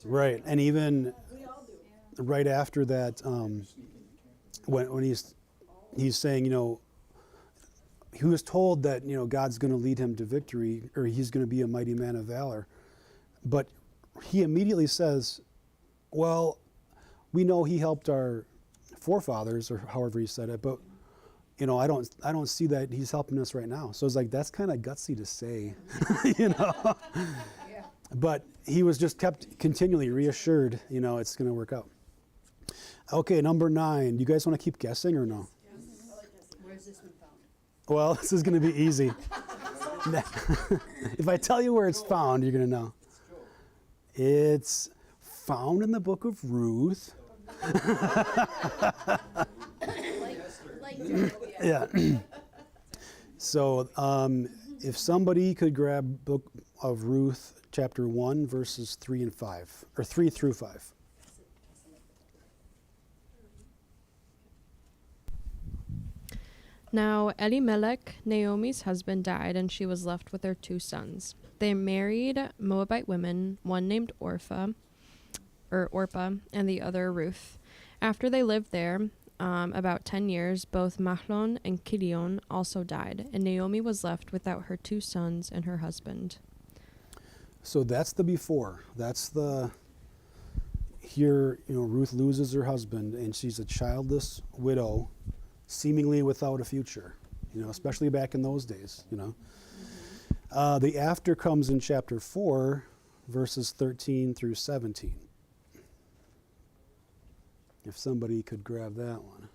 Right, and even right after that, when he's saying, he was told that God's going to lead him to victory, or he's going to be a mighty man of valor, but he immediately says, "Well, we know he helped our forefathers," or however he said it, but I don't see that he's helping us right now. So it's like that's kind of gutsy to say, Yeah. But he was just kept continually reassured, it's going to work out. Okay, number 9. You guys want to keep guessing or no? Where's this one found? Well, this is going to be easy. If I tell you where it's found, you're going to know. It's found in the book of Ruth. Yeah. So if somebody could grab book of Ruth, chapter 1, verses 3 and 5, or 3 through 5. Now Elimelech, Naomi's husband, died, and she was left with her 2 sons. They married Moabite women, one named Orpah, and the other Ruth. After they lived there about 10 years, both Mahlon and Chilion also died, and Naomi was left without her 2 sons and her husband. So that's the before. That's the, here, Ruth loses her husband, and she's a childless widow, seemingly without a future, especially back in those days, The after comes in chapter 4, verses 13 through 17. If somebody could grab that one.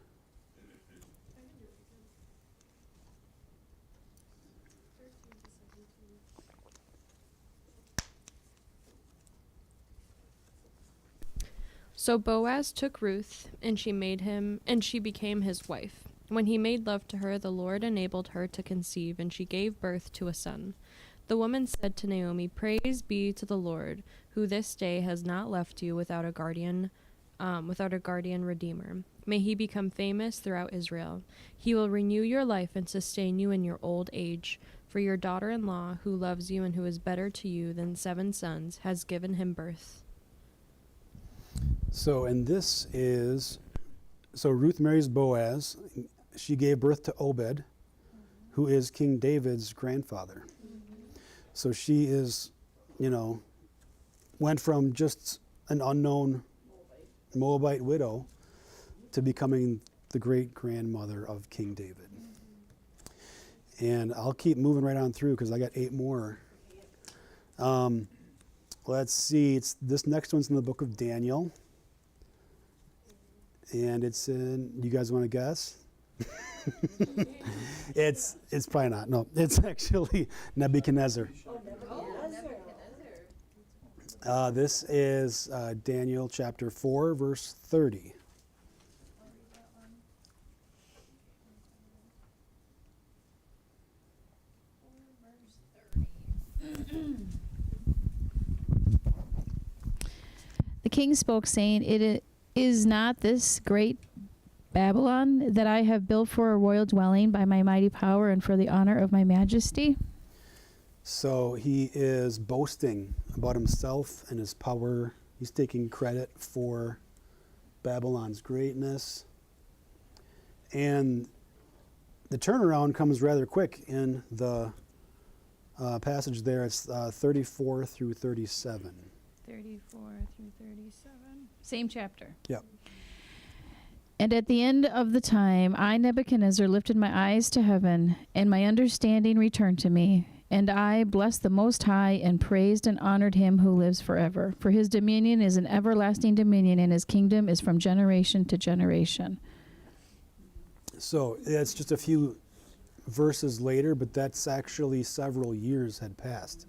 So Boaz took Ruth, and she became his wife. When he made love to her, the Lord enabled her to conceive, and she gave birth to a son. The woman said to Naomi, "Praise be to the Lord, who this day has not left you without a guardian redeemer. May he become famous throughout Israel. He will renew your life and sustain you in your old age. For your daughter-in-law, who loves you and who is better to you than 7 sons, has given him birth." So Ruth marries Boaz. She gave birth to Obed, who is King David's grandfather. So she is, went from just an unknown Moabite widow to becoming the great-grandmother of King David. And I'll keep moving right on through because I got 8 more. Let's see. This next one's in the book of Daniel. And it's in, you guys want to guess? It's probably not. No, it's actually Nebuchadnezzar. This is Daniel chapter 4, verse 30. The king spoke, saying, "It is not this great Babylon that I have built for a royal dwelling by my mighty power and for the honor of my majesty?" So he is boasting about himself and his power. He's taking credit for Babylon's greatness. And the turnaround comes rather quick in the passage there. It's 34 through 37. 34 through 37. Same chapter. Yep. "And at the end of the time, I, Nebuchadnezzar, lifted my eyes to heaven, and my understanding returned to me. And I blessed the Most High, and praised and honored him who lives forever. For his dominion is an everlasting dominion, and his kingdom is from generation to generation." So it's just a few verses later, but that's actually several years had passed.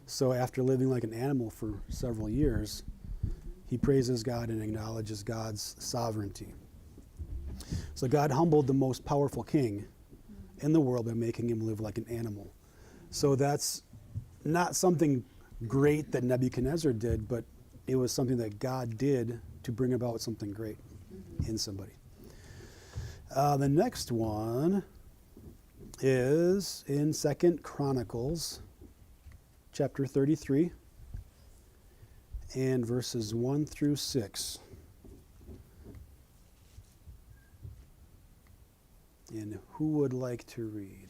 So after living like an animal for several years, he praises God and acknowledges God's sovereignty. So God humbled the most powerful king in the world by making him live like an animal. So that's not something great that Nebuchadnezzar did, but it was something that God did to bring about something great in somebody. The next one is in 2 Chronicles chapter 33. and verses 1 through 6. And who would like to read?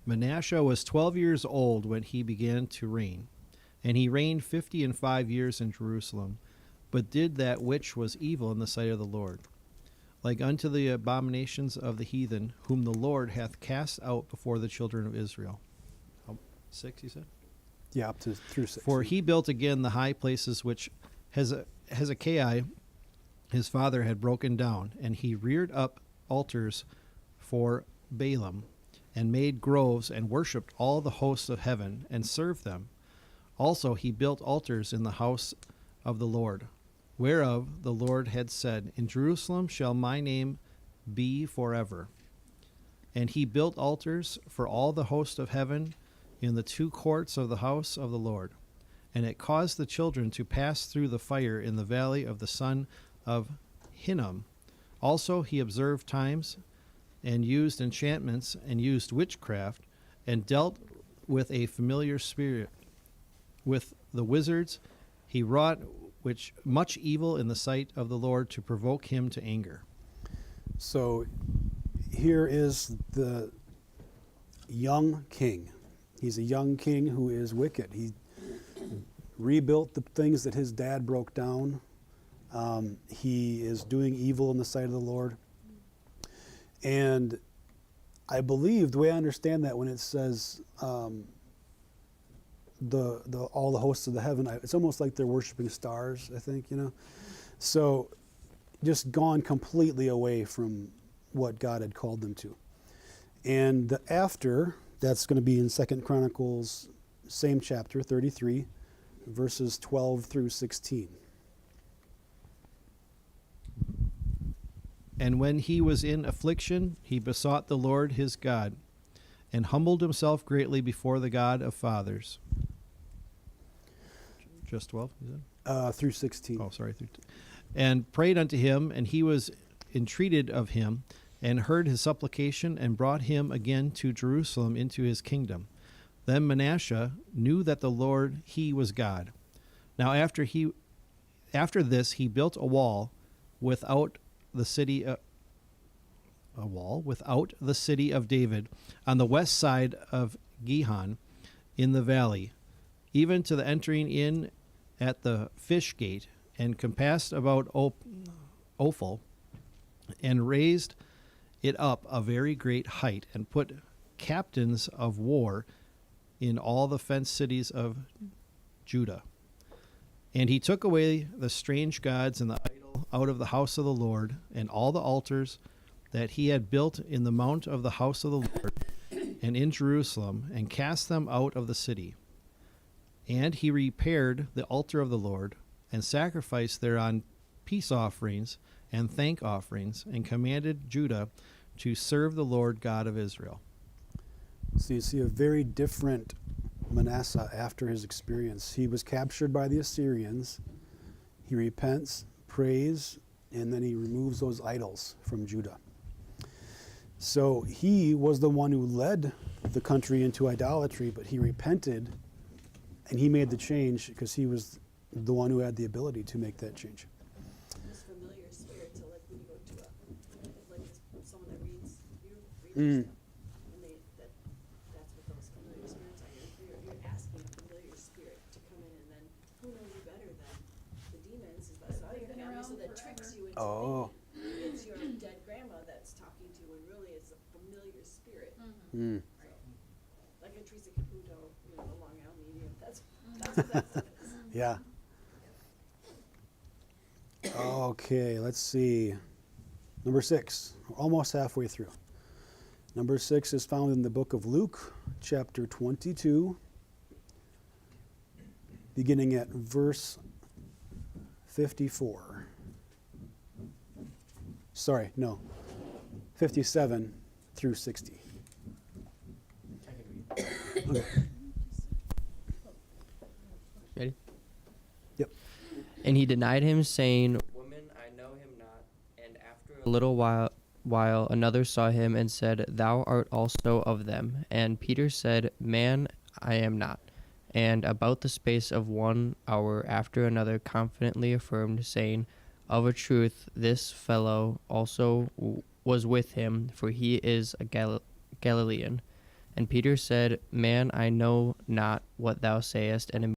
Manasseh was 12 years old when he began to reign, and he reigned 55 years in Jerusalem, but did that which was evil in the sight of the Lord, like unto the abominations of the heathen, whom the Lord hath cast out before the children of Israel. 6, he said? Yeah, up to through 6. For he built again the high places which Hezekiah his father had broken down, and he reared up altars for Balaam, and made groves, and worshipped all the hosts of heaven, and served them. Also he built altars in the house of the Lord, whereof the Lord had said, In Jerusalem shall my name be forever. And he built altars for all the host of heaven in the 2 courts of the house of the Lord. And it caused the children to pass through the fire in the valley of the son of Hinnom. Also he observed times, and used enchantments, and used witchcraft, and dealt with a familiar spirit. With the wizards he wrought which much evil in the sight of the Lord, to provoke him to anger. So here is the young king. He's a young king who is wicked. He rebuilt the things that his dad broke down. He is doing evil in the sight of the Lord. And I believe, the way I understand that, when it says all the hosts of the heaven, it's almost like they're worshiping stars, I think, you know. So just gone completely away from what God had called them to. And the after, that's going to be in 2 Chronicles, same chapter, 33, verses 12 through 16. And when he was in affliction, he besought the Lord his God, and humbled himself greatly before the God of fathers. Just 12, is it? Through 16. Oh, sorry. And prayed unto him, and he was entreated of him, and heard his supplication, and brought him again to Jerusalem into his kingdom. Then Manasseh knew that the Lord, he was God. Now after this he built a wall without the city of David on the west side of Gihon in the valley, even to the entering in at the fish gate, and compassed about Ophel, and raised it up a very great height, and put captains of war in all the fenced cities of Judah. And he took away the strange gods and the idol out of the house of the Lord, and all the altars that he had built in the mount of the house of the Lord and in Jerusalem, and cast them out of the city. And he repaired the altar of the Lord, and sacrificed thereon peace offerings and thank offerings, and commanded Judah to serve the Lord God of Israel. So you see a very different Manasseh after his experience. He was captured by the Assyrians. He repents, prays, and then he removes those idols from Judah. So he was the one who led the country into idolatry, but he repented and he made the change because he was the one who had the ability to make that change. This familiar spirit, so like when you go to someone that reads stuff, and that's what those familiar spirits are. You're asking a familiar spirit to come in, and then who knows you better than the demons? Is that's all your family, so that tricks you into thinking it's your dead grandma that's talking to you, when really it's a familiar spirit. Mm. Like a Teresa Caputo, a Long Island medium. That's what that stuff is. Yeah. Okay, let's see. Number 6, we're almost halfway through. Number 6 is found in the book of Luke, chapter 22, beginning at verse 54. Sorry, no, 57 through 60. Okay. Ready? Yep. And he denied him, saying, Woman, I know him not. And after a little while another saw him and said, Thou art also of them. And Peter said, Man, I am not. And about the space of 1 hour after another confidently affirmed, saying, Of a truth, this fellow also was with him, for he is a Galilean. And Peter said, Man, I know not what thou sayest. And